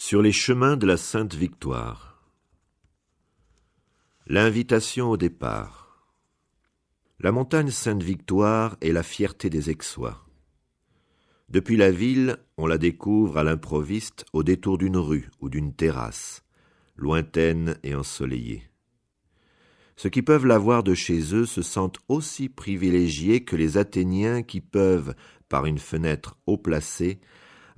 Sur les chemins de la Sainte Victoire. L'invitation au départ. La montagne Sainte-Victoire est la fierté des Aixois. Depuis la ville, on la découvre à l'improviste au détour d'une rue ou d'une terrasse, lointaine et ensoleillée. Ceux qui peuvent la voir de chez eux se sentent aussi privilégiés que les Athéniens qui peuvent, par une fenêtre haut placée,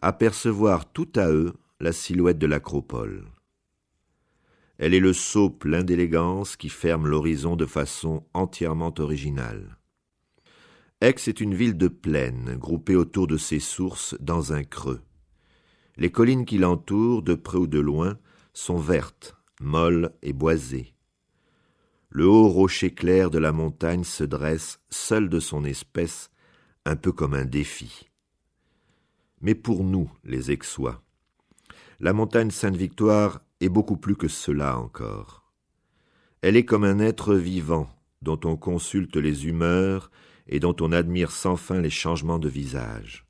apercevoir tout à eux la silhouette de l'acropole. Elle est le sceau plein d'élégance qui ferme l'horizon de façon entièrement originale. Aix est une ville de plaine, groupée autour de ses sources dans un creux. Les collines qui l'entourent, de près ou de loin, sont vertes, molles et boisées. Le haut rocher clair de la montagne se dresse, seul de son espèce, un peu comme un défi. Mais pour nous, les Aixois, la montagne Sainte-Victoire est beaucoup plus que cela encore. Elle est comme un être vivant dont on consulte les humeurs et dont on admire sans fin les changements de visage.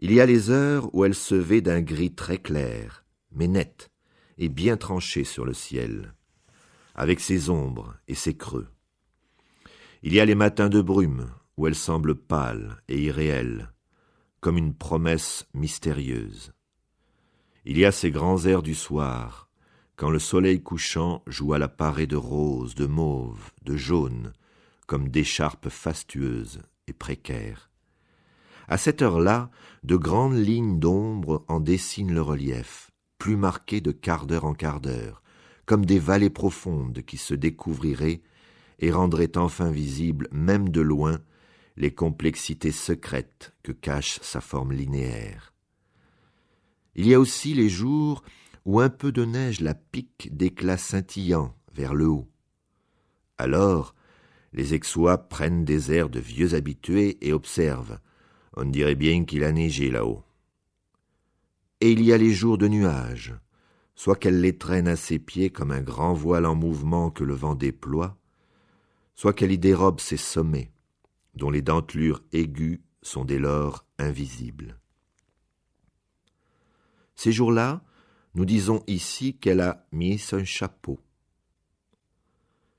Il y a les heures où elle se vêt d'un gris très clair, mais net et bien tranché sur le ciel, avec ses ombres et ses creux. Il y a les matins de brume où elle semble pâle et irréelle, comme une promesse mystérieuse. Il y a ces grands airs du soir, quand le soleil couchant joue à la parée de rose, de mauve, de jaune, comme d'écharpes fastueuses et précaires. À cette heure-là, de grandes lignes d'ombre en dessinent le relief, plus marquées de quart d'heure en quart d'heure, comme des vallées profondes qui se découvriraient et rendraient enfin visibles, même de loin, les complexités secrètes que cache sa forme linéaire. Il y a aussi les jours où un peu de neige la pique d'éclats scintillants vers le haut. Alors, les Aixois prennent des airs de vieux habitués et observent. On dirait bien qu'il a neigé là-haut. Et il y a les jours de nuages, soit qu'elle les traîne à ses pieds comme un grand voile en mouvement que le vent déploie, soit qu'elle y dérobe ses sommets, dont les dentelures aiguës sont dès lors invisibles. Ces jours-là, nous disons ici qu'elle a mis un chapeau.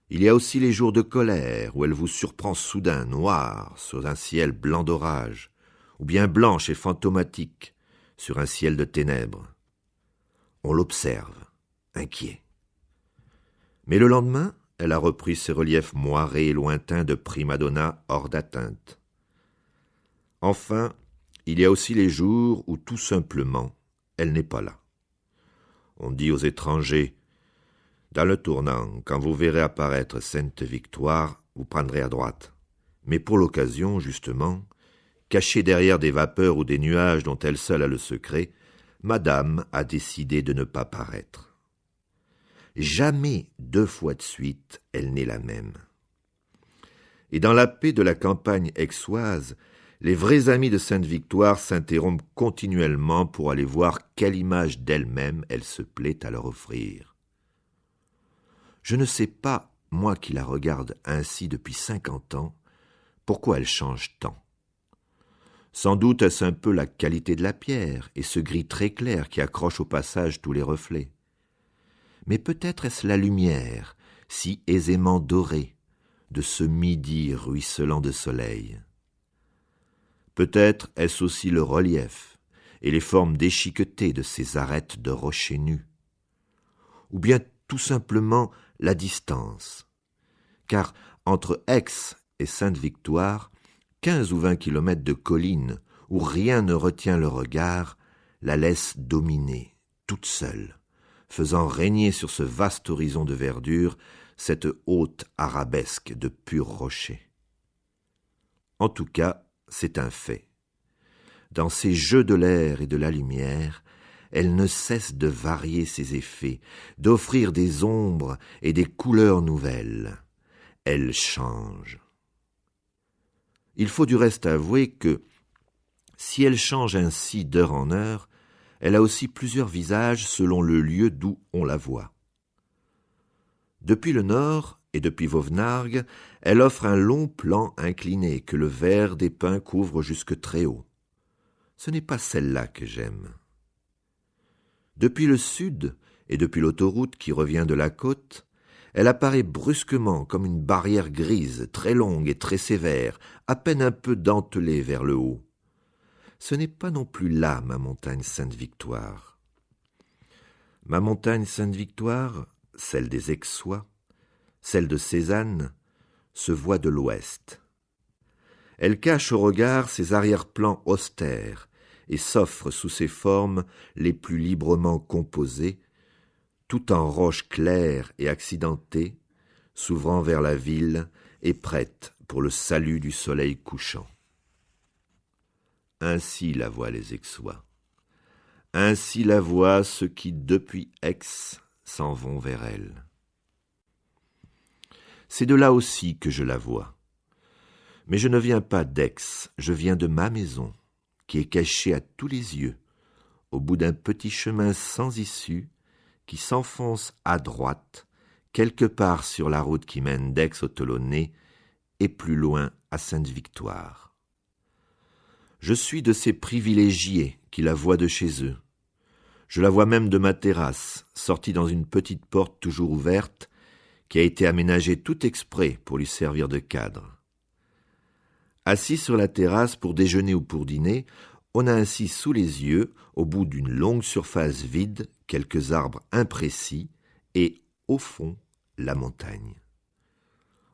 Il y a aussi les jours de colère, où elle vous surprend soudain, noire, sur un ciel blanc d'orage, ou bien blanche et fantomatique, sur un ciel de ténèbres. On l'observe, inquiet. Mais le lendemain, elle a repris ses reliefs moirés et lointains de prima-donna hors d'atteinte. Enfin, il y a aussi les jours où tout simplement, elle n'est pas là. On dit aux étrangers, dans le tournant, quand vous verrez apparaître Sainte-Victoire, vous prendrez à droite. Mais pour l'occasion, justement, cachée derrière des vapeurs ou des nuages dont elle seule a le secret, Madame a décidé de ne pas paraître. Jamais 2 fois de suite, elle n'est la même. Et dans la paix de la campagne aixoise, les vrais amis de Sainte-Victoire s'interrompent continuellement pour aller voir quelle image d'elle-même elle se plaît à leur offrir. Je ne sais pas, moi qui la regarde ainsi depuis 50 ans, pourquoi elle change tant. Sans doute est-ce un peu la qualité de la pierre et ce gris très clair qui accroche au passage tous les reflets. Mais peut-être est-ce la lumière, si aisément dorée, de ce midi ruisselant de soleil. Peut-être est-ce aussi le relief et les formes déchiquetées de ces arêtes de rochers nus. Ou bien tout simplement la distance. Car entre Aix et Sainte-Victoire, 15 ou 20 kilomètres de collines où rien ne retient le regard, la laissent dominer, toute seule, faisant régner sur ce vaste horizon de verdure cette haute arabesque de purs rochers. En tout cas, c'est un fait. Dans ces jeux de l'air et de la lumière, elle ne cesse de varier ses effets, d'offrir des ombres et des couleurs nouvelles. Elle change. Il faut du reste avouer que, si elle change ainsi d'heure en heure, elle a aussi plusieurs visages selon le lieu d'où on la voit. Depuis le nord et depuis Vauvenargues, elle offre un long plan incliné que le vert des pins couvre jusque très haut. Ce n'est pas celle-là que j'aime. Depuis le sud, et depuis l'autoroute qui revient de la côte, elle apparaît brusquement comme une barrière grise, très longue et très sévère, à peine un peu dentelée vers le haut. Ce n'est pas non plus là ma montagne Sainte-Victoire. Ma montagne Sainte-Victoire, celle des Aixois, celle de Cézanne, se voit de l'ouest. Elle cache au regard ses arrière-plans austères et s'offre sous ses formes les plus librement composées, tout en roches claires et accidentées, s'ouvrant vers la ville et prête pour le salut du soleil couchant. Ainsi la voient les Aixois. Ainsi la voient ceux qui, depuis Aix, s'en vont vers elle. C'est de là aussi que je la vois. Mais je ne viens pas d'Aix, je viens de ma maison, qui est cachée à tous les yeux, au bout d'un petit chemin sans issue, qui s'enfonce à droite, quelque part sur la route qui mène d'Aix au Tolonnais, et plus loin à Sainte-Victoire. Je suis de ces privilégiés qui la voient de chez eux. Je la vois même de ma terrasse, sortie dans une petite porte toujours ouverte, qui a été aménagée tout exprès pour lui servir de cadre. Assis sur la terrasse pour déjeuner ou pour dîner, on a ainsi sous les yeux, au bout d'une longue surface vide, quelques arbres imprécis et, au fond, la montagne.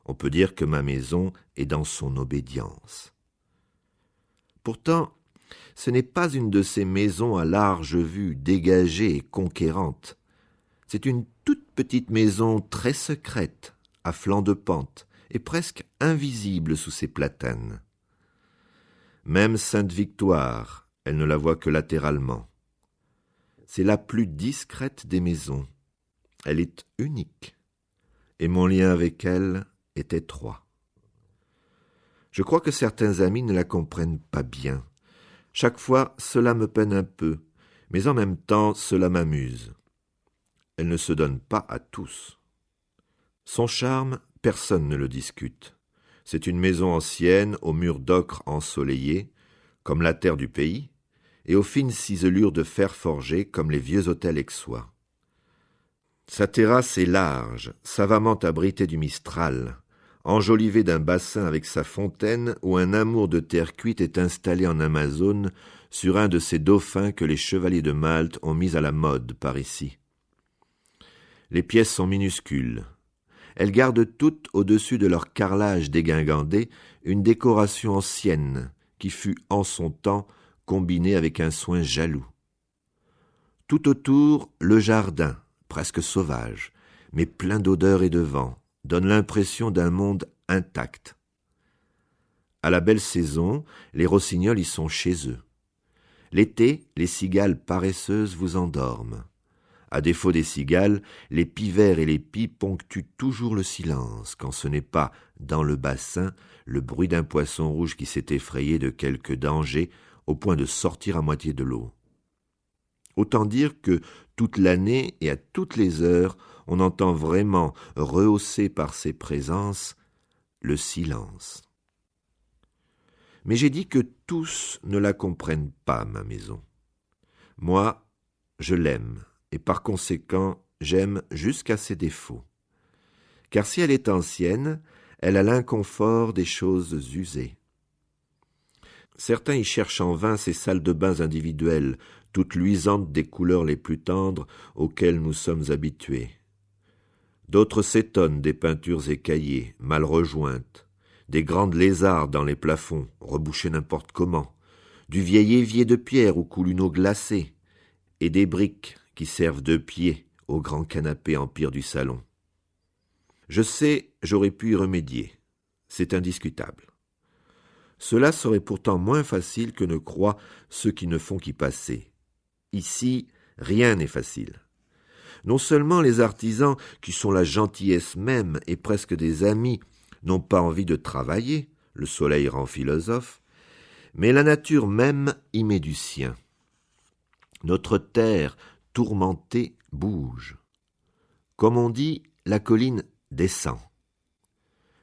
On peut dire que ma maison est dans son obédience. Pourtant, ce n'est pas une de ces maisons à large vue, dégagée et conquérante. C'est une toute petite maison très secrète, à flanc de pente, et presque invisible sous ses platanes. Même Sainte-Victoire, elle ne la voit que latéralement. C'est la plus discrète des maisons. Elle est unique, et mon lien avec elle est étroit. Je crois que certains amis ne la comprennent pas bien. Chaque fois, cela me peine un peu, mais en même temps, cela m'amuse. Elle ne se donne pas à tous. Son charme, personne ne le discute. C'est une maison ancienne, aux murs d'ocre ensoleillés, comme la terre du pays, et aux fines ciselures de fer forgé, comme les vieux hôtels aixois. Sa terrasse est large, savamment abritée du Mistral, enjolivée d'un bassin avec sa fontaine où un amour de terre cuite est installé en Amazone sur un de ces dauphins que les chevaliers de Malte ont mis à la mode par ici. Les pièces sont minuscules. Elles gardent toutes, au-dessus de leur carrelage dégingandé, une décoration ancienne qui fut, en son temps, combinée avec un soin jaloux. Tout autour, le jardin, presque sauvage, mais plein d'odeurs et de vent, donne l'impression d'un monde intact. À la belle saison, les rossignols y sont chez eux. L'été, les cigales paresseuses vous endorment. À défaut des cigales, les pivers et les pies ponctuent toujours le silence, quand ce n'est pas, dans le bassin, le bruit d'un poisson rouge qui s'est effrayé de quelque danger au point de sortir à moitié de l'eau. Autant dire que, toute l'année et à toutes les heures, on entend vraiment, rehaussé par ses présences, le silence. Mais j'ai dit que tous ne la comprennent pas, ma maison. Moi, je l'aime. Et par conséquent, j'aime jusqu'à ses défauts. Car si elle est ancienne, elle a l'inconfort des choses usées. Certains y cherchent en vain ces salles de bains individuelles, toutes luisantes des couleurs les plus tendres auxquelles nous sommes habitués. D'autres s'étonnent des peintures écaillées, mal rejointes, des grandes lézardes dans les plafonds, rebouchées n'importe comment, du vieil évier de pierre où coule une eau glacée, et des briques qui servent de pieds au grand canapé empire du salon. Je sais, j'aurais pu y remédier. C'est indiscutable. Cela serait pourtant moins facile que ne croient ceux qui ne font qu'y passer. Ici, rien n'est facile. Non seulement les artisans, qui sont la gentillesse même et presque des amis, n'ont pas envie de travailler, le soleil rend philosophe, mais la nature même y met du sien. Notre terre, tourmentée, bouge. Comme on dit, la colline descend.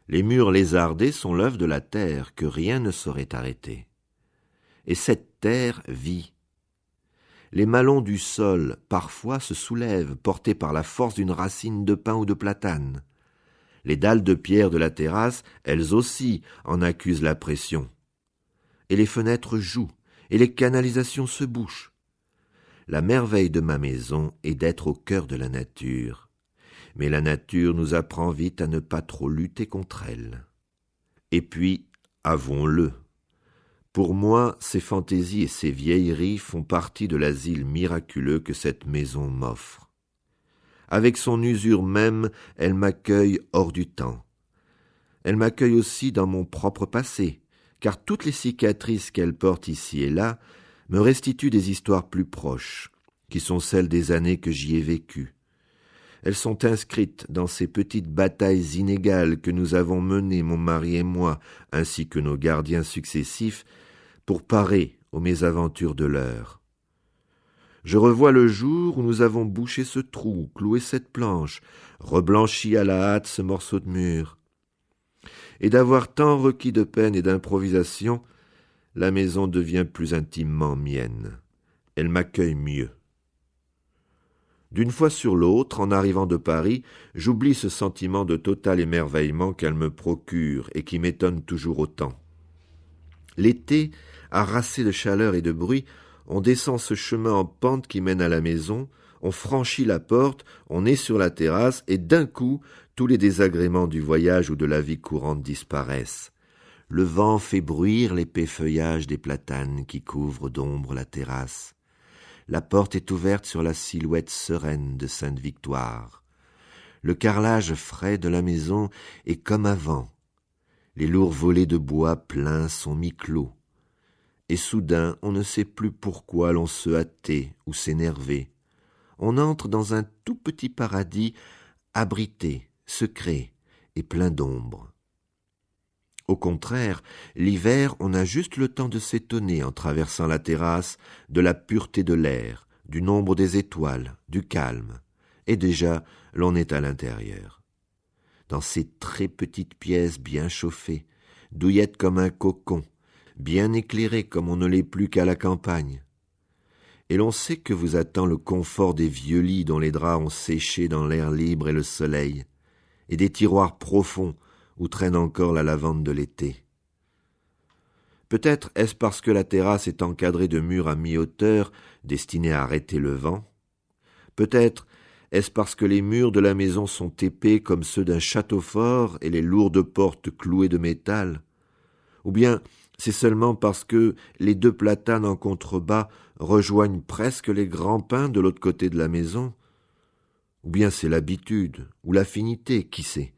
Les murs lézardés sont l'œuvre de la terre que rien ne saurait arrêter. Et cette terre vit. Les malons du sol, parfois, se soulèvent, portés par la force d'une racine de pin ou de platane. Les dalles de pierre de la terrasse, elles aussi, en accusent la pression. Et les fenêtres jouent, et les canalisations se bouchent. La merveille de ma maison est d'être au cœur de la nature. Mais la nature nous apprend vite à ne pas trop lutter contre elle. Et puis, avouons-le, pour moi, ces fantaisies et ces vieilleries font partie de l'asile miraculeux que cette maison m'offre. Avec son usure même, elle m'accueille hors du temps. Elle m'accueille aussi dans mon propre passé, car toutes les cicatrices qu'elle porte ici et là me restituent des histoires plus proches, qui sont celles des années que j'y ai vécues. Elles sont inscrites dans ces petites batailles inégales que nous avons menées, mon mari et moi, ainsi que nos gardiens successifs, pour parer aux mésaventures de l'heure. Je revois le jour où nous avons bouché ce trou, cloué cette planche, reblanchi à la hâte ce morceau de mur. Et d'avoir tant requis de peine et d'improvisation, la maison devient plus intimement mienne. Elle m'accueille mieux. D'une fois sur l'autre, en arrivant de Paris, j'oublie ce sentiment de total émerveillement qu'elle me procure et qui m'étonne toujours autant. L'été, harassé de chaleur et de bruit, on descend ce chemin en pente qui mène à la maison, on franchit la porte, on est sur la terrasse, et d'un coup, tous les désagréments du voyage ou de la vie courante disparaissent. Le vent fait bruire l'épais feuillage des platanes qui couvrent d'ombre la terrasse. La porte est ouverte sur la silhouette sereine de Sainte-Victoire. Le carrelage frais de la maison est comme avant. Les lourds volets de bois pleins sont mi-clos. Et soudain, on ne sait plus pourquoi l'on se hâtait ou s'énervait. On entre dans un tout petit paradis abrité, secret et plein d'ombre. Au contraire, l'hiver, on a juste le temps de s'étonner en traversant la terrasse de la pureté de l'air, du nombre des étoiles, du calme. Et déjà, l'on est à l'intérieur. Dans ces très petites pièces bien chauffées, douillettes comme un cocon, bien éclairées comme on ne l'est plus qu'à la campagne. Et l'on sait que vous attend le confort des vieux lits dont les draps ont séché dans l'air libre et le soleil, et des tiroirs profonds où traîne encore la lavande de l'été. Peut-être est-ce parce que la terrasse est encadrée de murs à mi-hauteur destinés à arrêter le vent. Peut-être est-ce parce que les murs de la maison sont épais comme ceux d'un château fort et les lourdes portes clouées de métal. Ou bien c'est seulement parce que les deux platanes en contrebas rejoignent presque les grands pins de l'autre côté de la maison. Ou bien c'est l'habitude ou l'affinité, qui sait.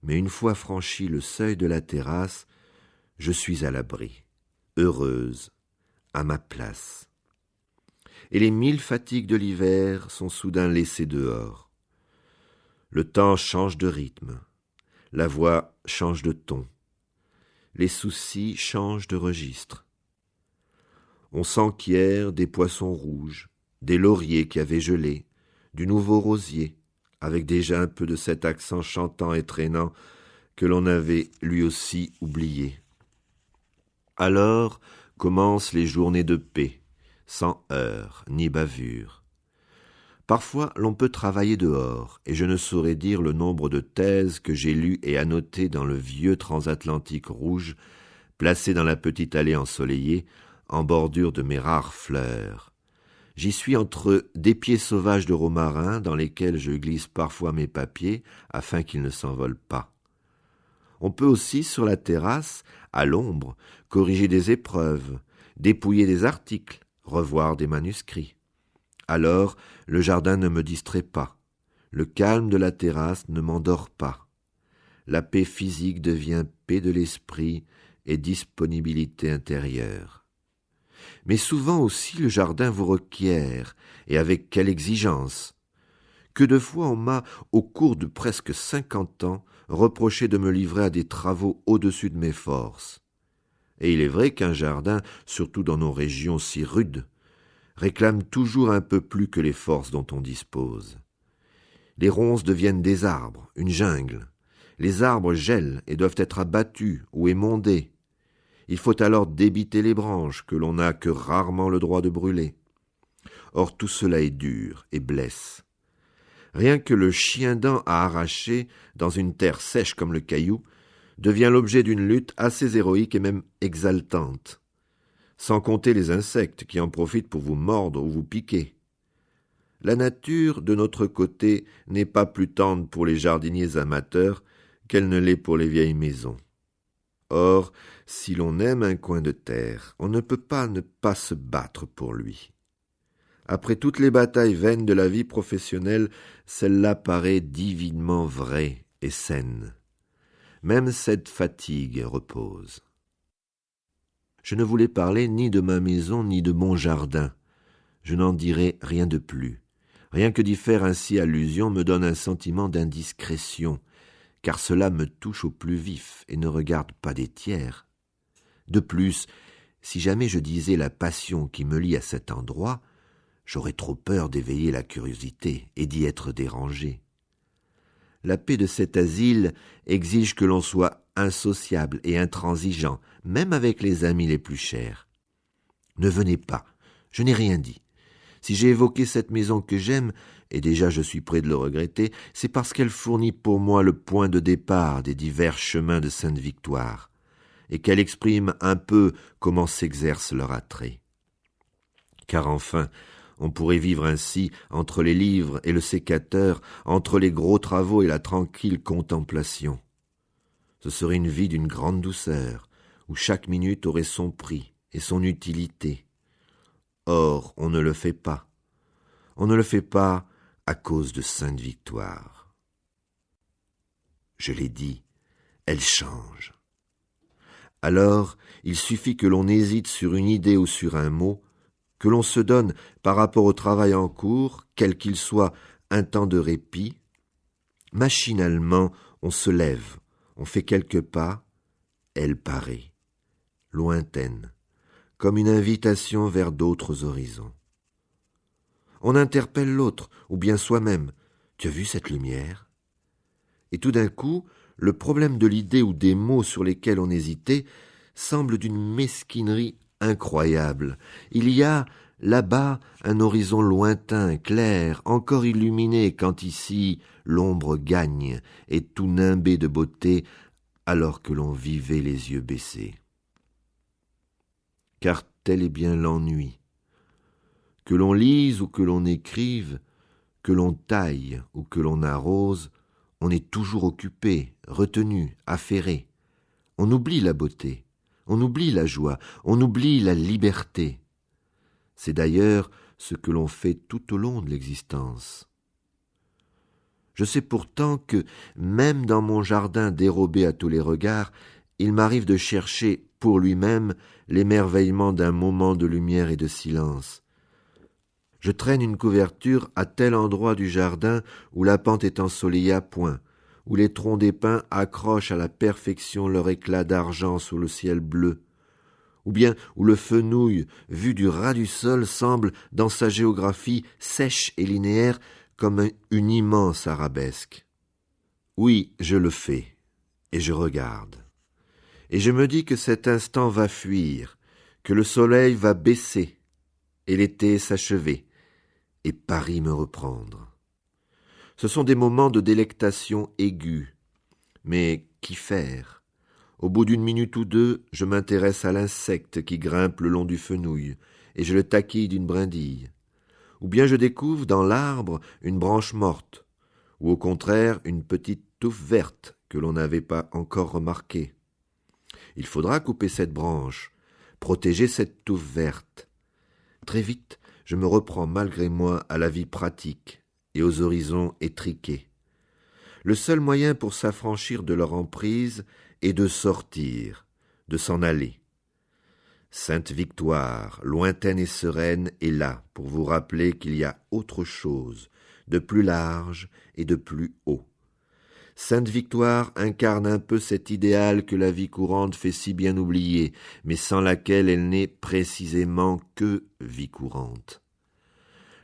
Mais une fois franchi le seuil de la terrasse, je suis à l'abri, heureuse, à ma place. Et les 1000 fatigues de l'hiver sont soudain laissées dehors. Le temps change de rythme, la voix change de ton, les soucis changent de registre. On s'enquiert des poissons rouges, des lauriers qui avaient gelé, du nouveau rosier, avec déjà un peu de cet accent chantant et traînant que l'on avait lui aussi oublié. Alors commencent les journées de paix, sans heurts ni bavures. Parfois l'on peut travailler dehors, et je ne saurais dire le nombre de thèses que j'ai lues et annotées dans le vieux transatlantique rouge, placé dans la petite allée ensoleillée, en bordure de mes rares fleurs. J'y suis entre des pieds sauvages de romarin dans lesquels je glisse parfois mes papiers afin qu'ils ne s'envolent pas. On peut aussi, sur la terrasse, à l'ombre, corriger des épreuves, dépouiller des articles, revoir des manuscrits. Alors, le jardin ne me distrait pas. Le calme de la terrasse ne m'endort pas. La paix physique devient paix de l'esprit et disponibilité intérieure. Mais souvent aussi le jardin vous requiert, et avec quelle exigence. Que de fois on m'a, au cours de presque 50 ans, reproché de me livrer à des travaux au-dessus de mes forces. Et il est vrai qu'un jardin, surtout dans nos régions si rudes, réclame toujours un peu plus que les forces dont on dispose. Les ronces deviennent des arbres, une jungle. Les arbres gèlent et doivent être abattus ou émondés. Il faut alors débiter les branches que l'on n'a que rarement le droit de brûler. Or tout cela est dur et blesse. Rien que le chien-dent à arracher, dans une terre sèche comme le caillou, devient l'objet d'une lutte assez héroïque et même exaltante. Sans compter les insectes qui en profitent pour vous mordre ou vous piquer. La nature, de notre côté, n'est pas plus tendre pour les jardiniers amateurs qu'elle ne l'est pour les vieilles maisons. Or, si l'on aime un coin de terre, on ne peut pas ne pas se battre pour lui. Après toutes les batailles vaines de la vie professionnelle, celle-là paraît divinement vraie et saine. Même cette fatigue repose. Je ne voulais parler ni de ma maison ni de mon jardin. Je n'en dirai rien de plus. Rien que d'y faire ainsi allusion me donne un sentiment d'indiscrétion, car cela me touche au plus vif et ne regarde pas des tiers. De plus, si jamais je disais la passion qui me lie à cet endroit, j'aurais trop peur d'éveiller la curiosité et d'y être dérangé. La paix de cet asile exige que l'on soit insociable et intransigeant, même avec les amis les plus chers. Ne venez pas, je n'ai rien dit. Si j'ai évoqué cette maison que j'aime, et déjà je suis près de le regretter, c'est parce qu'elle fournit pour moi le point de départ des divers chemins de Sainte-Victoire, et qu'elle exprime un peu comment s'exerce leur attrait. Car enfin, on pourrait vivre ainsi entre les livres et le sécateur, entre les gros travaux et la tranquille contemplation. Ce serait une vie d'une grande douceur, où chaque minute aurait son prix et son utilité. Or, on ne le fait pas. On ne le fait pas à cause de Sainte-Victoire. Je l'ai dit, elle change. Alors, il suffit que l'on hésite sur une idée ou sur un mot, que l'on se donne, par rapport au travail en cours, quel qu'il soit, un temps de répit. Machinalement, on se lève, on fait quelques pas, elle paraît, lointaine, comme une invitation vers d'autres horizons. On interpelle l'autre, ou bien soi-même. « Tu as vu cette lumière ?» Et tout d'un coup, le problème de l'idée ou des mots sur lesquels on hésitait semble d'une mesquinerie incroyable. Il y a, là-bas, un horizon lointain, clair, encore illuminé, quand ici, l'ombre gagne, et tout nimbé de beauté, alors que l'on vivait les yeux baissés. Car tel est bien l'ennui. Que l'on lise ou que l'on écrive, que l'on taille ou que l'on arrose, on est toujours occupé, retenu, affairé. On oublie la beauté, on oublie la joie, on oublie la liberté. C'est d'ailleurs ce que l'on fait tout au long de l'existence. Je sais pourtant que, même dans mon jardin dérobé à tous les regards, il m'arrive de chercher, pour lui-même, l'émerveillement d'un moment de lumière et de silence. Je traîne une couverture à tel endroit du jardin où la pente est ensoleillée à point, où les troncs des pins accrochent à la perfection leur éclat d'argent sous le ciel bleu, ou bien où le fenouil, vu du ras du sol, semble, dans sa géographie sèche et linéaire, comme une immense arabesque. Oui, je le fais, et je regarde. Et je me dis que cet instant va fuir, que le soleil va baisser, et l'été s'achever, et Paris me reprendre. Ce sont des moments de délectation aiguë. Mais qu'y faire ? Au bout d'une minute ou deux, je m'intéresse à l'insecte qui grimpe le long du fenouil, et je le taquille d'une brindille. Ou bien je découvre dans l'arbre une branche morte, ou au contraire une petite touffe verte que l'on n'avait pas encore remarquée. Il faudra couper cette branche, protéger cette touffe verte. Très vite, je me reprends malgré moi à la vie pratique et aux horizons étriqués. Le seul moyen pour s'affranchir de leur emprise est de sortir, de s'en aller. Sainte-Victoire, lointaine et sereine, est là pour vous rappeler qu'il y a autre chose, de plus large et de plus haut. Sainte-Victoire incarne un peu cet idéal que la vie courante fait si bien oublier, mais sans laquelle elle n'est précisément que vie courante.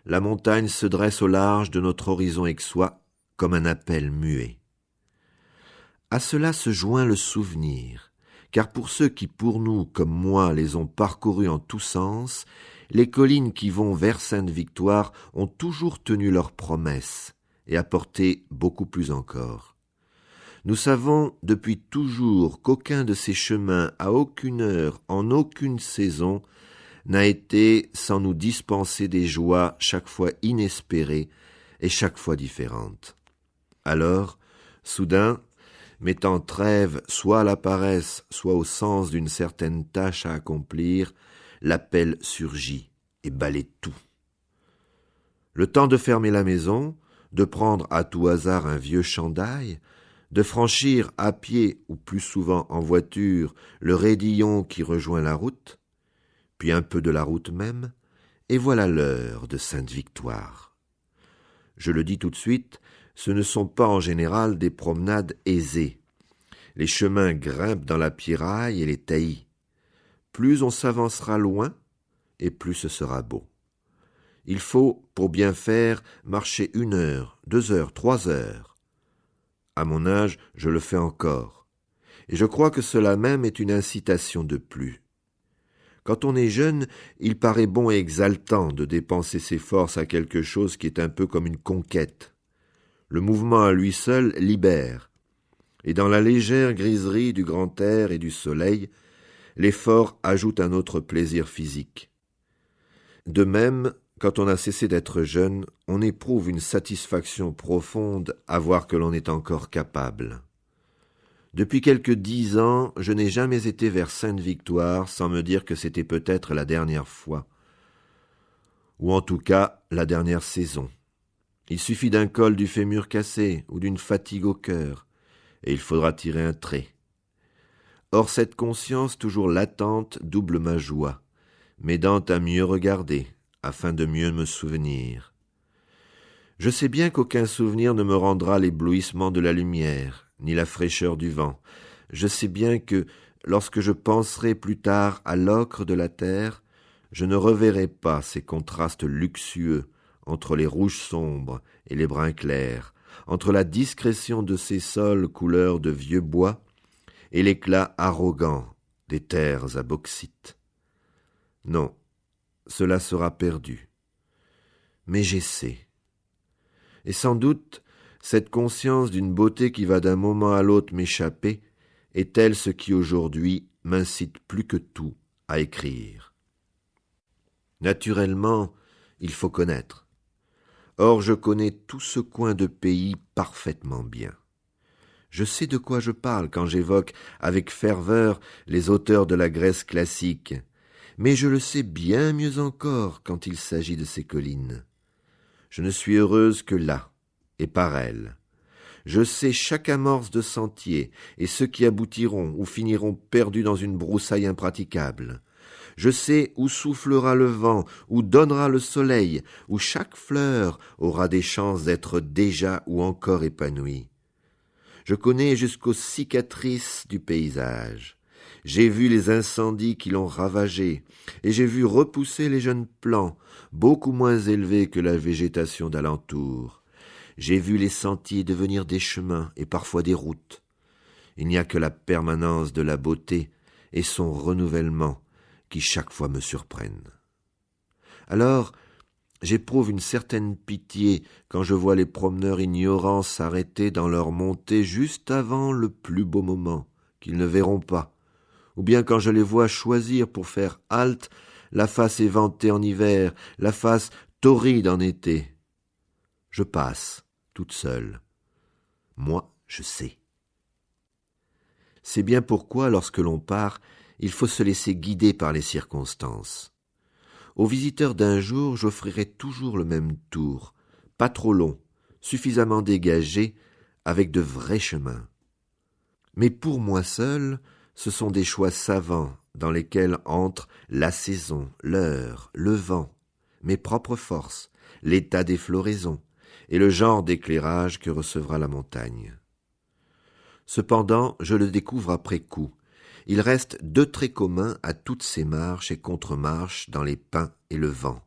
La montagne se dresse au large de notre horizon aixois comme un appel muet. À cela se joint le souvenir, car pour ceux qui, pour nous, comme moi, les ont parcourus en tous sens, les collines qui vont vers Sainte-Victoire ont toujours tenu leurs promesses et apporté beaucoup plus encore. Nous savons depuis toujours qu'aucun de ces chemins, à aucune heure, en aucune saison, n'a été sans nous dispenser des joies chaque fois inespérées et chaque fois différentes. Alors, soudain, mettant trêve soit à la paresse, soit au sens d'une certaine tâche à accomplir, l'appel surgit et balaie tout. Le temps de fermer la maison, de prendre à tout hasard un vieux chandail, de franchir à pied ou plus souvent en voiture le raidillon qui rejoint la route, puis un peu de la route même, et voilà l'heure de Sainte-Victoire. Je le dis tout de suite, ce ne sont pas en général des promenades aisées. Les chemins grimpent dans la pierraille et les taillis. Plus on s'avancera loin, et plus ce sera beau. Il faut, pour bien faire, marcher 1 heure, 2 heures, 3 heures. À mon âge, je le fais encore, et je crois que cela même est une incitation de plus. Quand on est jeune, il paraît bon et exaltant de dépenser ses forces à quelque chose qui est un peu comme une conquête. Le mouvement à lui seul libère, et dans la légère griserie du grand air et du soleil, l'effort ajoute un autre plaisir physique. De même, quand on a cessé d'être jeune, on éprouve une satisfaction profonde à voir que l'on est encore capable. Depuis quelques 10 ans, je n'ai jamais été vers Sainte-Victoire sans me dire que c'était peut-être la dernière fois, ou en tout cas la dernière saison. Il suffit d'un col du fémur cassé ou d'une fatigue au cœur, et il faudra tirer un trait. Or cette conscience toujours latente double ma joie, m'aidant à mieux regarder, afin de mieux me souvenir. Je sais bien qu'aucun souvenir ne me rendra l'éblouissement de la lumière, ni la fraîcheur du vent. Je sais bien que, lorsque je penserai plus tard à l'ocre de la terre, je ne reverrai pas ces contrastes luxueux entre les rouges sombres et les bruns clairs, entre la discrétion de ces sols couleur de vieux bois et l'éclat arrogant des terres à bauxite. Non, cela sera perdu. Mais j'essaie. Et sans doute, cette conscience d'une beauté qui va d'un moment à l'autre m'échapper est-elle ce qui aujourd'hui m'incite plus que tout à écrire. Naturellement, il faut connaître. Or, je connais tout ce coin de pays parfaitement bien. Je sais de quoi je parle quand j'évoque avec ferveur les auteurs de la Grèce classique, mais je le sais bien mieux encore quand il s'agit de ces collines. Je ne suis heureuse que là, et par elles. Je sais chaque amorce de sentier, et ceux qui aboutiront ou finiront perdus dans une broussaille impraticable. Je sais où soufflera le vent, où donnera le soleil, où chaque fleur aura des chances d'être déjà ou encore épanouie. Je connais jusqu'aux cicatrices du paysage. J'ai vu les incendies qui l'ont ravagé, et j'ai vu repousser les jeunes plants, beaucoup moins élevés que la végétation d'alentour. J'ai vu les sentiers devenir des chemins et parfois des routes. Il n'y a que la permanence de la beauté et son renouvellement qui chaque fois me surprennent. Alors, j'éprouve une certaine pitié quand je vois les promeneurs ignorants s'arrêter dans leur montée juste avant le plus beau moment, qu'ils ne verront pas, ou bien quand je les vois choisir pour faire halte la face éventée en hiver, la face torride en été. Je passe, toute seule. Moi, je sais. C'est bien pourquoi, lorsque l'on part, il faut se laisser guider par les circonstances. Aux visiteurs d'un jour, j'offrirai toujours le même tour, pas trop long, suffisamment dégagé, avec de vrais chemins. Mais pour moi seul, ce sont des choix savants dans lesquels entrent la saison, l'heure, le vent, mes propres forces, l'état des floraisons et le genre d'éclairage que recevra la montagne. Cependant, je le découvre après coup. Il reste 2 traits communs à toutes ces marches et contre-marches dans les pins et le vent.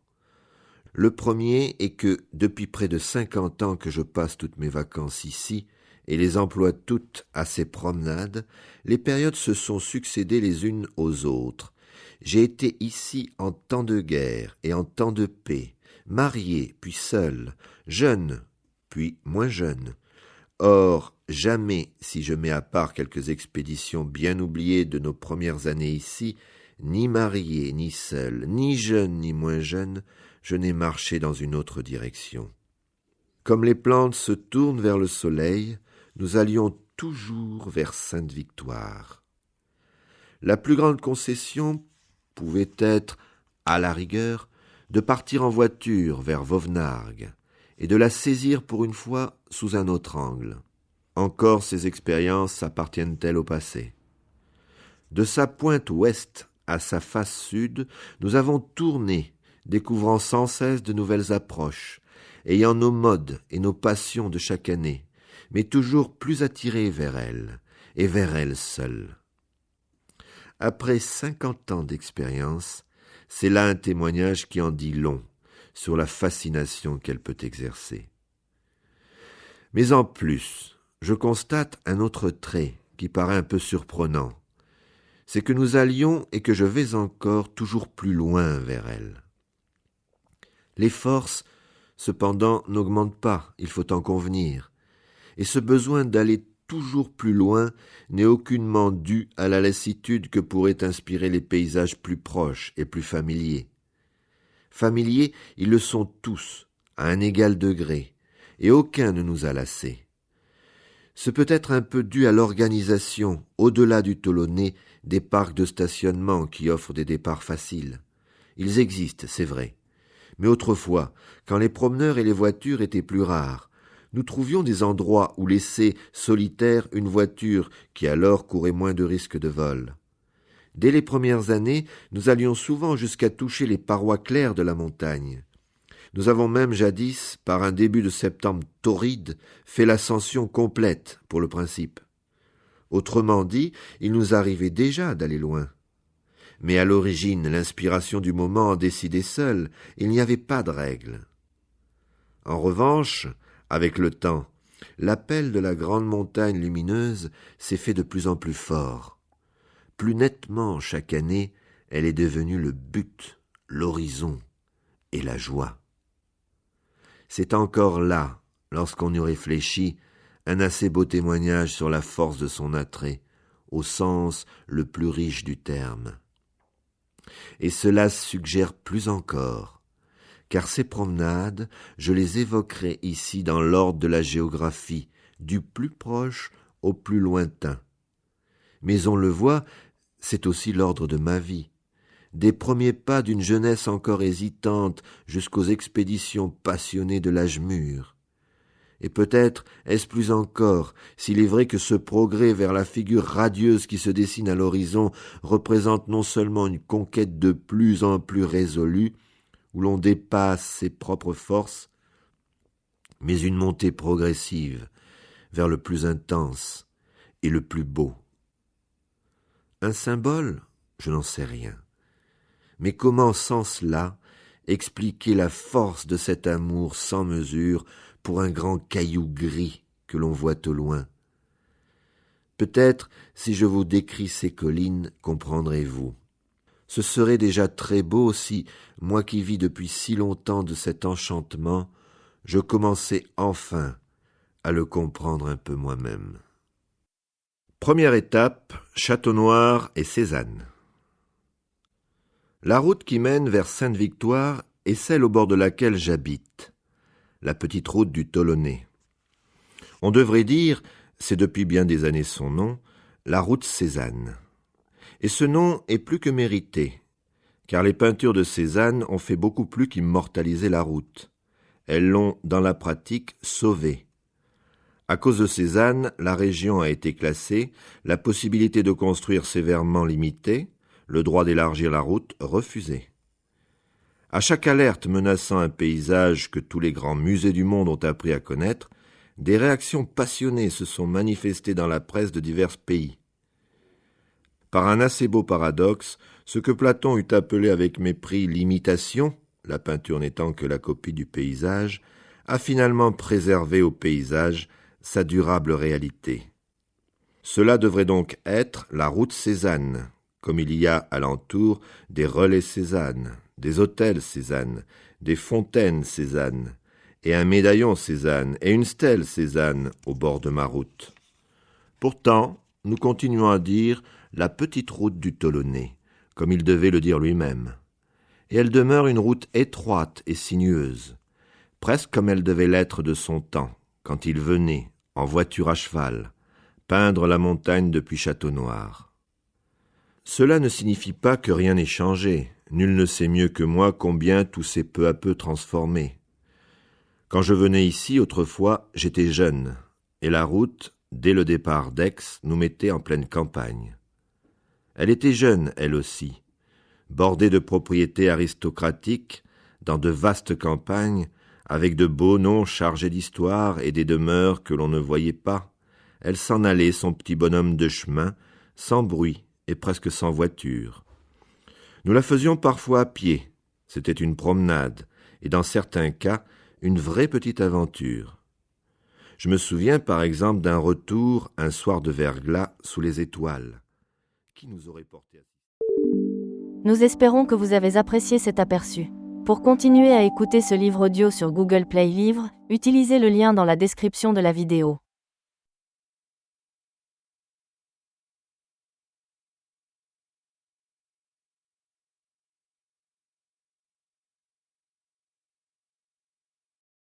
Le premier est que, depuis près de 50 ans que je passe toutes mes vacances ici, et les emploie toutes à ses promenades, les périodes se sont succédé les unes aux autres. J'ai été ici en temps de guerre et en temps de paix, marié puis seul, jeune puis moins jeune. Or, jamais, si je mets à part quelques expéditions bien oubliées de nos premières années ici, ni marié, ni seul, ni jeune, ni moins jeune, je n'ai marché dans une autre direction. Comme les plantes se tournent vers le soleil, nous allions toujours vers Sainte-Victoire. La plus grande concession pouvait être, à la rigueur, de partir en voiture vers Vauvenargues et de la saisir pour une fois sous un autre angle. Encore ces expériences appartiennent-elles au passé. De sa pointe ouest à sa face sud, nous avons tourné, découvrant sans cesse de nouvelles approches, ayant nos modes et nos passions de chaque année, mais toujours plus attirés vers elle, et vers elle seule. Après 50 ans d'expérience, c'est là un témoignage qui en dit long sur la fascination qu'elle peut exercer. Mais en plus, je constate un autre trait qui paraît un peu surprenant. C'est que nous allions et que je vais encore toujours plus loin vers elle. Les forces, cependant, n'augmentent pas, il faut en convenir, et ce besoin d'aller toujours plus loin n'est aucunement dû à la lassitude que pourraient inspirer les paysages plus proches et plus familiers. Familiers, ils le sont tous, à un égal degré, et aucun ne nous a lassés. Ce peut être un peu dû à l'organisation, au-delà du Tolonais, des parcs de stationnement qui offrent des départs faciles. Ils existent, c'est vrai. Mais autrefois, quand les promeneurs et les voitures étaient plus rares, nous trouvions des endroits où laisser solitaire une voiture qui alors courait moins de risques de vol. Dès les premières années, nous allions souvent jusqu'à toucher les parois claires de la montagne. Nous avons même jadis, par un début de septembre torride, fait l'ascension complète pour le principe. Autrement dit, il nous arrivait déjà d'aller loin. Mais à l'origine, l'inspiration du moment en décidait seule, il n'y avait pas de règle. En revanche, avec le temps, l'appel de la grande montagne lumineuse s'est fait de plus en plus fort. Plus nettement chaque année, elle est devenue le but, l'horizon et la joie. C'est encore là, lorsqu'on y réfléchit, un assez beau témoignage sur la force de son attrait, au sens le plus riche du terme. Et cela suggère plus encore, car ces promenades, je les évoquerai ici dans l'ordre de la géographie, du plus proche au plus lointain. Mais on le voit, c'est aussi l'ordre de ma vie, des premiers pas d'une jeunesse encore hésitante jusqu'aux expéditions passionnées de l'âge mûr. Et peut-être est-ce plus encore, s'il est vrai que ce progrès vers la figure radieuse qui se dessine à l'horizon représente non seulement une conquête de plus en plus résolue, où l'on dépasse ses propres forces, mais une montée progressive vers le plus intense et le plus beau. Un symbole, je n'en sais rien. Mais comment, sans cela, expliquer la force de cet amour sans mesure pour un grand caillou gris que l'on voit au loin? Peut-être, si je vous décris ces collines, comprendrez-vous. Ce serait déjà très beau si, moi qui vis depuis si longtemps de cet enchantement, je commençais enfin à le comprendre un peu moi-même. Première étape, Château-Noir et Sézanne. La route qui mène vers Sainte-Victoire est celle au bord de laquelle j'habite, la petite route du Tolonais. On devrait dire, c'est depuis bien des années son nom, la route Sézanne. Et ce nom est plus que mérité, car les peintures de Cézanne ont fait beaucoup plus qu'immortaliser la route. Elles l'ont, dans la pratique, sauvée. À cause de Cézanne, la région a été classée, la possibilité de construire sévèrement limitée, le droit d'élargir la route refusé. À chaque alerte menaçant un paysage que tous les grands musées du monde ont appris à connaître, des réactions passionnées se sont manifestées dans la presse de divers pays. Par un assez beau paradoxe, ce que Platon eût appelé avec mépris l'imitation, la peinture n'étant que la copie du paysage, a finalement préservé au paysage sa durable réalité. Cela devrait donc être la route Cézanne, comme il y a alentour des relais Cézanne, des hôtels Cézanne, des fontaines Cézanne, et un médaillon Cézanne et une stèle Cézanne au bord de ma route. Pourtant, nous continuons à dire la petite route du Tolonais, comme il devait le dire lui-même. Et elle demeure une route étroite et sinueuse, presque comme elle devait l'être de son temps, quand il venait, en voiture à cheval, peindre la montagne depuis Château-Noir. Cela ne signifie pas que rien n'ait changé. Nul ne sait mieux que moi combien tout s'est peu à peu transformé. Quand je venais ici, autrefois, j'étais jeune, et la route, dès le départ d'Aix, nous mettait en pleine campagne. Elle était jeune, elle aussi, bordée de propriétés aristocratiques, dans de vastes campagnes, avec de beaux noms chargés d'histoire et des demeures que l'on ne voyait pas. Elle s'en allait, son petit bonhomme de chemin, sans bruit et presque sans voiture. Nous la faisions parfois à pied, c'était une promenade, et dans certains cas, une vraie petite aventure. Je me souviens par exemple d'un retour un soir de verglas sous les étoiles. Qui nous aurait porté à... Nous espérons que vous avez apprécié cet aperçu. Pour continuer à écouter ce livre audio sur Google Play Livres, utilisez le lien dans la description de la vidéo.